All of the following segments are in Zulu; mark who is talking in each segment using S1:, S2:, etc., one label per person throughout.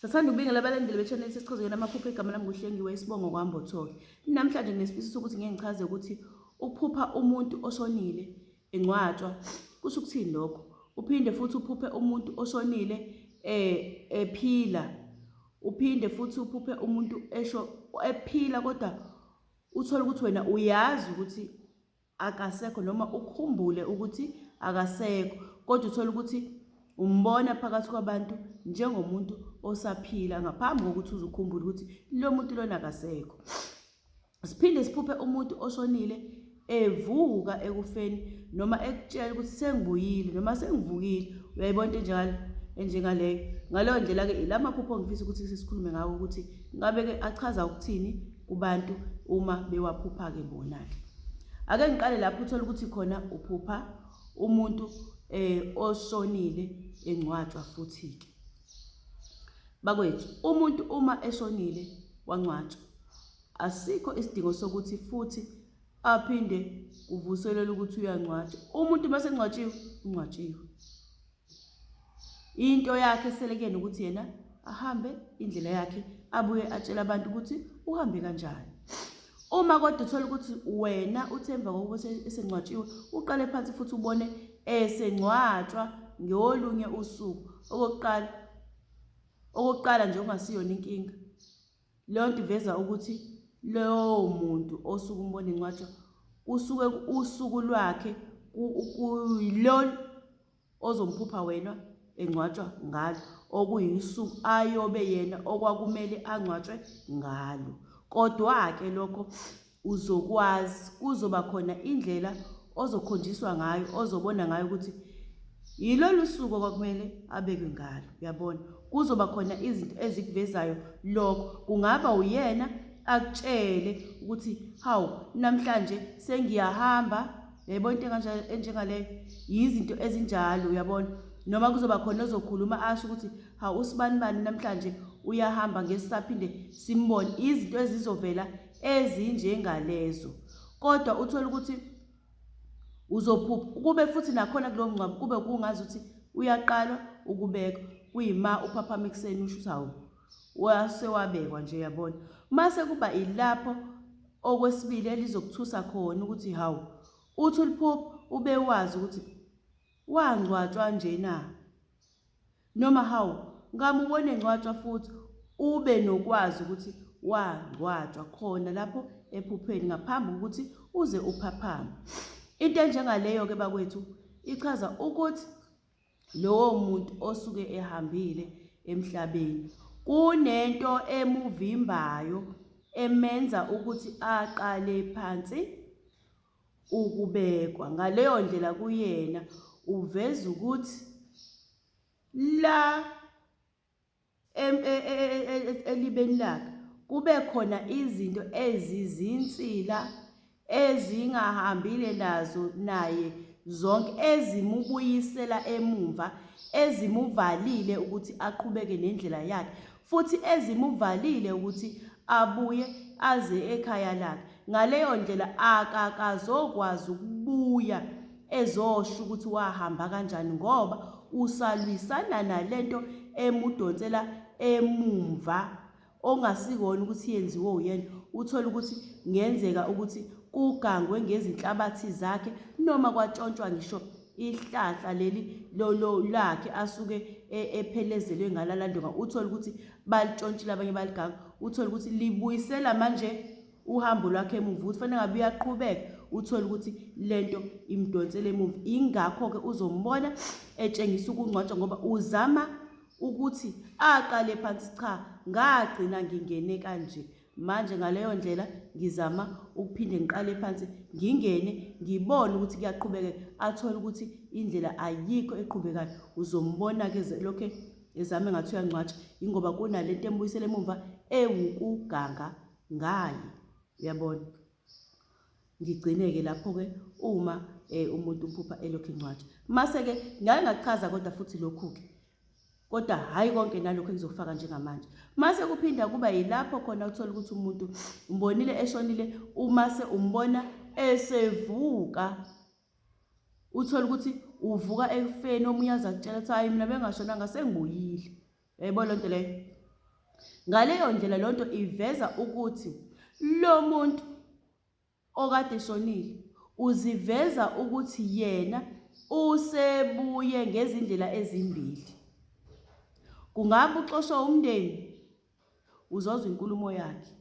S1: Sathanda ukubingelela abalandeli be-channel sesichazekela amaphupho igama lami nguHlengiwe Isibongo kwaMbothoke. Namhlanje nginesifiso ukuthi ngeke ngichaze ukuthi ukuphupha umuntu oshonile engcwatshwa kusho ukuthini lokho. Uphinde futhi uphuphe umuntu oshonile ephila. Uphinde futhi uphuphe umuntu ephila kodwa uthole ukuthi wena uyazi ukuthi akasekho noma ukhumbule ukuthi akasekho kodwa uthole ukuthi umbona phakathi kwabantu njengomuntu osaphila ngaphambi kokuthi uzukhumbule ukuthi lo muntu lona akasekho. Siphinde siphuphe umuntu oshonile evuka ekufeni noma ekutshela ukuthi sengibuyile noma sengivukile. Uyayibona into njalo enjengaleyo. Ngaleyo ndlela ke lamaphupho ngifisa ukuthi sisikhulume ngawo ukuthi ngabe ke achaza ukuthini kubantu uma bewaphupha ke bona ke. Ake ngiqale lapho uthola ukuthi khona uphupha umuntu oshonile engcwatshwa futhi ke. Bakwethu umuntu uma eshonile wangcwatshwa asikho isidingo sokuthi futhi aphinde kuvuselele ukuthi uyangcwatshwa. Umuntu bese ngcwatshiwe ungcwatshiwe. Into yakhe selekene ukuthi yena ahambe indlela yakhe abuye atshela abantu ukuthi uhambe kanjani. Uma kodwa uthola ukuthi wena uthemba ngokuba esengcwatshiwe uqale phansi futhi ubone esengcwatshwa ngolunye usuku okokuqala nje ungasiyona inkinga. Leyo nto iveza ukuthi lowo muntu osuke umbona engcwatshwa usuke usuku lwakhe kuyilona ozomphupha wena engcwatshwa ngalo okuyisuku ayobe yena okwakumele angcwatshwe ngalo. Kodwa ke lokho uzokwazi kuzoba khona indlela ozokhonjiswa ngayo ozobona ngayo ukuthi yilolu suku okwakumele abeke ngalo. Uyabona kuzoba khona izinto ezikuvezayo lokho. Kungaba uyena akutshele ukuthi hawu namhlanje sengiyahamba. Uyayibona into kanjalo enjengaleyo izinto ezinjalo. Uyabona noma kuzoba khona ozokhuluma asho ukuthi hawu usibani bani namhlanje uyahamba ngesisaphinde simbone. Izinto ezizovela ezinjengalezo kodwa uthola ukuthi uzophupha kube futhi nakhona kulowo mngcwabo kube kungazi ukuthi uyaqalwa ukubekwa kuyima uphaphama ekuseni usho ukuthi hawu wasewabekwa nje. Uyabona mase kuba ilapho okwesibili elizokuthusa khona ukuthi hawu uthi uliphupha ube wazi ukuthi wangcwatshwa nje na noma hawu ngamubone engcwatshwa futhi ube nokwazi ukuthi wangcwatshwa khona lapho ephupheni ngaphambi kokuthi uze uphaphame. Into enjengaleyo ke bakwethu ichaza ukuthi lowo muntu osuke ehambile emhlabeni kunento emuvimbayo emenza ukuthi aqale phansi ukubekwa. Ngaleyo ndlela kuyena uveza ukuthi la elibeni lakhe kube khona izinto ezizinsila ezingahambile nazo naye zonke ezimubuyisela emumva ezimuvalile ukuthi aqhubeke nendlela yakhe futhi ezimuvalile ukuthi abuye aze ekhaya lakhe. Ngaleyo ndlela akakazokwazi ukubuya ezosho ukuthi wahamba kanjani ngoba usalwisana nalento emudonsela emumva ongasikona ukuthi yenziwe uyena. Uthola ukuthi ngenzeka ukuthi kugangwe ngezinhlabathi zakhe noma kwatshontshwa ngisho ihlahla leli lakhe asuke ephelezelwe ngalalandonga. Uthola ukuthi balitshontshile abanye baliganga. Uthola ukuthi libuyisela manje uhambo lwakhe emuva ukuthi fanele ngabe uyaqhubeka. Uthola ukuthi lento imdonsele emuva. Ingakho ke uzombona etshengisa ukungcwatshwa ngoba uzama ukuthi aqale phansi cha ngagcina ngingene kanje manje ngaleyo ndlela ngizama ukuphinde ngiqale phansi ngingene ngibone ukuthi kuyaqhubeka. Athola ukuthi indlela ayikho eqhubekayo. Uzombona ke lokho ezame ngathi uyangcwatshwa ingoba kunalento embuyisela emuva ewukuganga ngaye. Uyabona ngigcineke lapho ke uma umuntu umphupha elokhu engcwatshwa. Mase ke ngake ngachaza kodwa futhi lokhu ke kodwa hayi konke nalokho engizofaka njengamanje. Mase kuphinda kuba yilapho khona uthola ukuthi umuntu umbonile eshonile uma se umbona esevuka. Uthola ukuthi uvuka ekufeni omunye azakutshela ukuthi hayi mina bengashonanga sengibuyile. Uyayibona lonto leyo Ngaleyo ndlela lonto iveza ukuthi lo muntu okade eshonile uziveza ukuthi yena usebuye ngezindlela ezimbili. Kungaba uxoshwa umndeni, uzozwa inkulumo yakhe.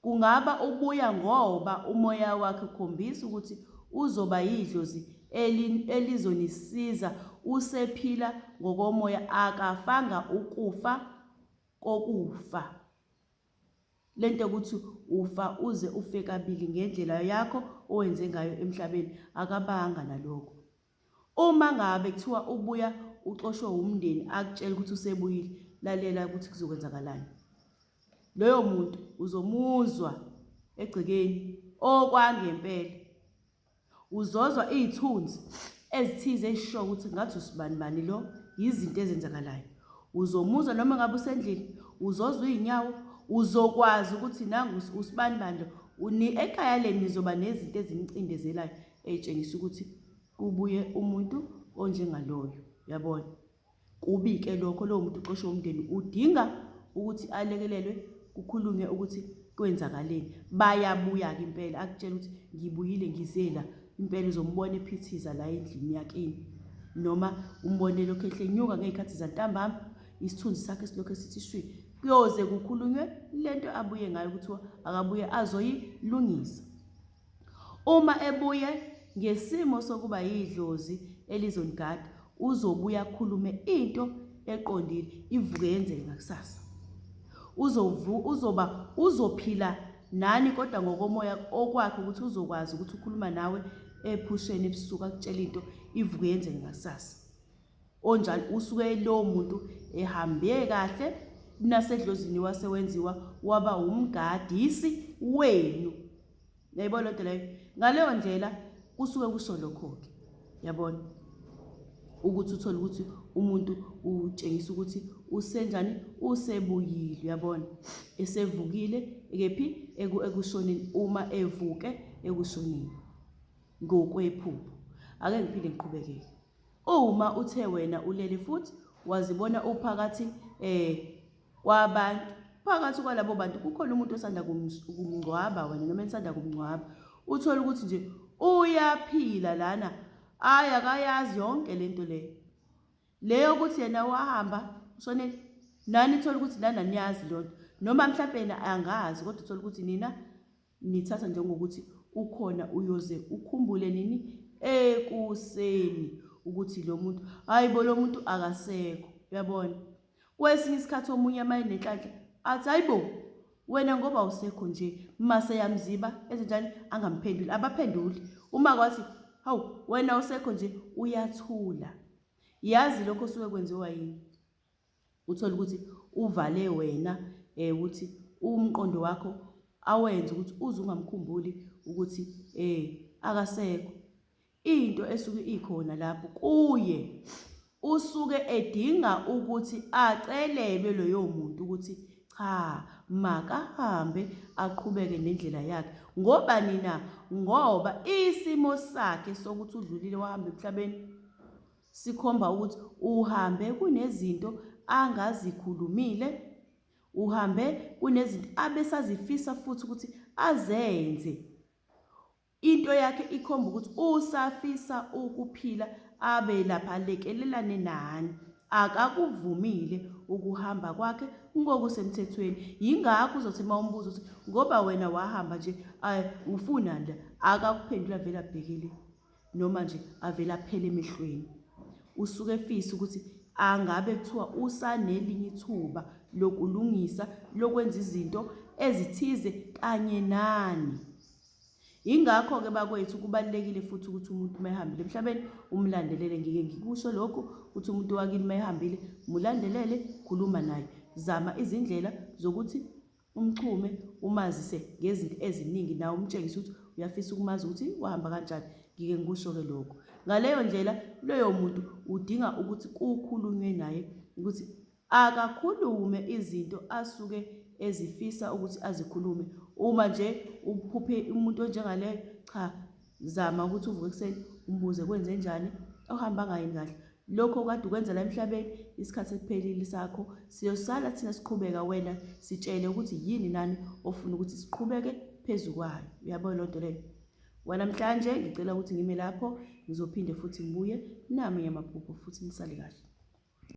S1: Kungaba ubuya ngoba umoya wakhe ukhombisa ukuthi uzoba yidlozi elizonisiza, usephila ngokomoya, akafanga ukufa kokufa. Lento ukuthi ufa uze ufe kabili ngendlela yakho owenze ngayo emhlabeni, akabanga nalokho. Uma ngabe kuthiwa ubuya uxoshwe umndeni akutshela ukuthi usebuyile, lalela ukuthi kuzokwenzakalani. Loyo muntu uzomuzwa egcekeni okwangempela. Uzozwa izithunzi ezithize ezisho ukuthi ngathi usibani lo, izinto ezenzakalayo. Uzomuzwa noma ngabe usendlini, uzozwa izinyawo, uzokwazi ukuthi nangu usibani lo. Ekhaya leni nizoba nezinto ezimcindezelayo ezitshengisa ukuthi kubuye umuntu onjengaloyo, yabona. Kubi-ke lokho, lowo muntu uxoshwe umndeni udinga ukuthi alekelelwe, kukhulunywe ukuthi kwenzakaleni. Bayabuya-ke impela, akutshela ukuthi ngibuyile ngizela. Impela uzombona ephithiza la endlini yakini, noma umbone lokho ehlenyuka ngezikhathi zantambama, isithunzi sakhe silokho sithi shwi. Kuyoze kukhulunywe lento abuye ngayo ukuthi akabuye azoyilungisa. Uma ebuye ngesimo sokuba yidlozi elizonigada, uzobuya akhulume into eqondile, ivuke yenzeke ngakusasa. Uzophila nani kodwa ngokomoya okwakhe ukuthi uzokwazi ukuthi ukhuluma nawe ephusheni ebusuku akutshela into ivuke yenzeke ngakusasa. Onjalo usuke lo muntu ehambe kahle nasedlozini wasewenziwa waba umgadisi wenu. Yayibona lento leyo. Ngaleyo ndlela kusuke kusho lokho-ke, yabona, ukuthi uthole ukuthi umuntu utshengisa ukuthi usenjani, usebuyile, yabona, esevukile kephi ekushonini, uma evuke ekushonini ngokwephupho. Ake ngiphinde ngiqhubekeke. Uma uthe wena ulele futhi wazibona uphakathi kwabantu, phakathi kwalabo bantu kukhona umuntu osanda kumngcwaba wena, noma esanda kumngcwaba, uthole ukuthi nje uyaphila lana, akayazi yonke lento leyo ukuthi yena wahamba ushonele. Nani ithola ukuthi nana niyazi lonto, noma mhlawumbe yena angazi, kodwa uthola ukuthi nina nithatha njengokuthi ukhona, uyoze ukhumbule nini ekuseni ukuthi lo muntu, hayibo lo muntu akasekho, uyabona. Kwesinye isikhathi omunye amaye nenhlanhla athi hayibo wena ngoba usekho nje mase yamziba ezenjani angamphenduli, abaphenduli. Uma kwathi hawu wena usekho nje uyathula. Yazi lokho suke kwenziwa yini? Uthola ukuthi uvale wena ukuthi umqondo wakho awenze ukuthi uze ungamkhumbuli ukuthi akasekho. Into esuke ikhona lapho kuye, usuke edinga ukuthi acelelwe loyo muntu ukuthi cha, makahambe aqhubeke nendlela yakhe. Ngoba nina, ngoba isimo sakhe sokuthi udlulile wahamba emhlabeni sikhomba ukuthi uhambe kunezinto angazikhulumile, uhambe kunezinto abesazifisa futhi ukuthi azenze. Into yakhe ikhomba ukuthi usafisa ukuphila, abe lapha lekelelane nani, akakuvumile ukuhamba kwakhe ngokusemthethweni. Yingakho uzothi mawumbuza ukuthi ngoba wena wahamba nje ufuna nje, akakuphendula vele abhekile, noma nje avela phela emehlweni. Usuke efisa ukuthi angabe kuthiwa usanelinye ithuba lokulungisa, lokwenza izinto ezithize kanye nani. Yingakho-ke bakwethu kubalulekile futhi ukuthi umuntu mayehambile emhlabeni umlandelele. Ngike ngikusho lokhu ukuthi umuntu wakini mayehambile mulandelele, khuluma naye, zama izindlela zokuthi umchume, umazise ngezinto eziningi, nawe umtshengise ukuthi uyafisa ukumazi ukuthi wahamba kanjani. Ngike ngikusho-ke lokho. Ngaleyo ndlela loyo muntu udinga ukuthi kukhulunywe naye ukuthi akakhulume izinto asuke ezifisa ukuthi azikhulume. Uma nje uphuphe umuntu onjengaleyo, cha, zama ukuthi uvuke ekuseni umbuze kwenze njani, uhamba ngayini kahle. lokho kade ukwenza la emhlabeni isikhathi esiphelile sakho. Siyosala thina siqhubeka, wena sitshele ukuthi yini nani ofuna ukuthi siqhubeke phezu kwayo. Uyabona loo nto leyo? Wanamhlanje ngicela ukuthi ngime lapho, ngizophinde futhi ngibuye nami amaphupho futhi nisale kahle.